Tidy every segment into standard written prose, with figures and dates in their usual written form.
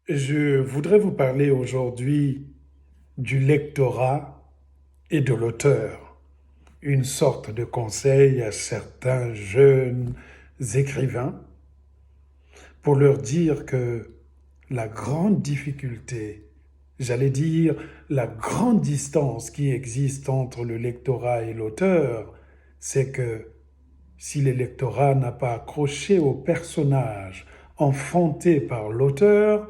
Je voudrais vous parler aujourd'hui du lectorat et de l'auteur, une sorte de conseil à certains jeunes écrivains pour leur dire que la grande difficulté, j'allais dire la grande distance qui existe entre le lectorat et l'auteur, c'est que si le lectorat n'a pas accroché au personnage enfanté par l'auteur,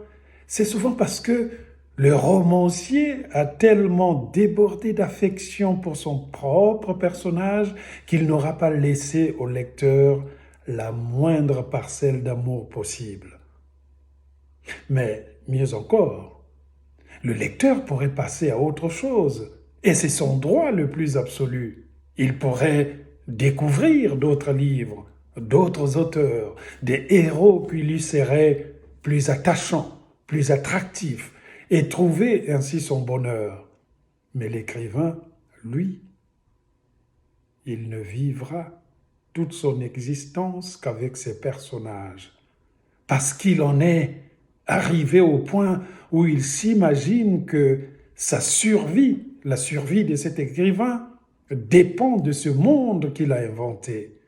c'est souvent parce que le romancier a tellement débordé d'affection pour son propre personnage qu'il n'aura pas laissé au lecteur la moindre parcelle d'amour possible. Mais mieux encore, le lecteur pourrait passer à autre chose, et c'est son droit le plus absolu. Il pourrait découvrir d'autres livres, d'autres auteurs, des héros qui lui seraient plus attachants, plus attractifs, et trouver ainsi son bonheur. Mais l'écrivain, lui, il ne vivra toute son existence qu'avec ses personnages, parce qu'il en est arrivé au point où il s'imagine que sa survie, la survie de cet écrivain, dépend de ce monde qu'il a inventé.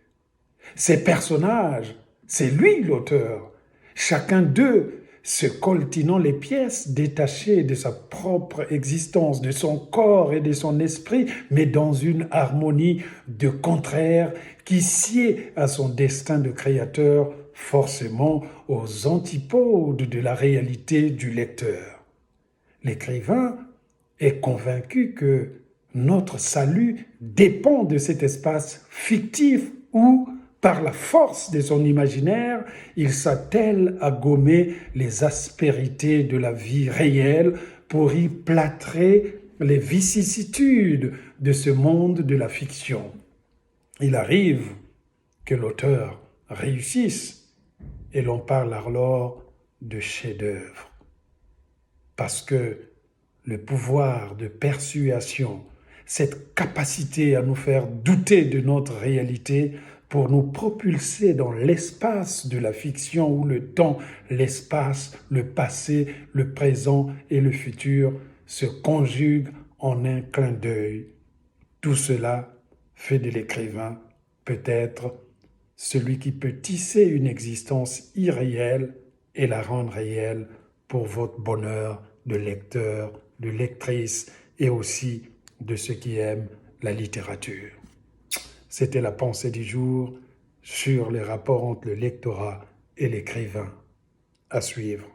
Ces personnages, c'est lui l'auteur. Chacun d'eux se coltinant les pièces détachées de sa propre existence, de son corps et de son esprit, mais dans une harmonie de contraires qui sied à son destin de créateur, forcément aux antipodes de la réalité du lecteur. L'écrivain est convaincu que notre salut dépend de cet espace fictif où, par la force de son imaginaire, il s'attelle à gommer les aspérités de la vie réelle pour y plâtrer les vicissitudes de ce monde de la fiction. Il arrive que l'auteur réussisse et l'on parle alors de chef-d'œuvre. Parce que le pouvoir de persuasion, cette capacité à nous faire douter de notre réalité pour nous propulser dans l'espace de la fiction où le temps, l'espace, le passé, le présent et le futur se conjuguent en un clin d'œil. Tout cela fait de l'écrivain peut-être celui qui peut tisser une existence irréelle et la rendre réelle pour votre bonheur de lecteur, de lectrice et aussi de ceux qui aiment la littérature. C'était la pensée du jour sur les rapports entre le lectorat et l'écrivain. À suivre.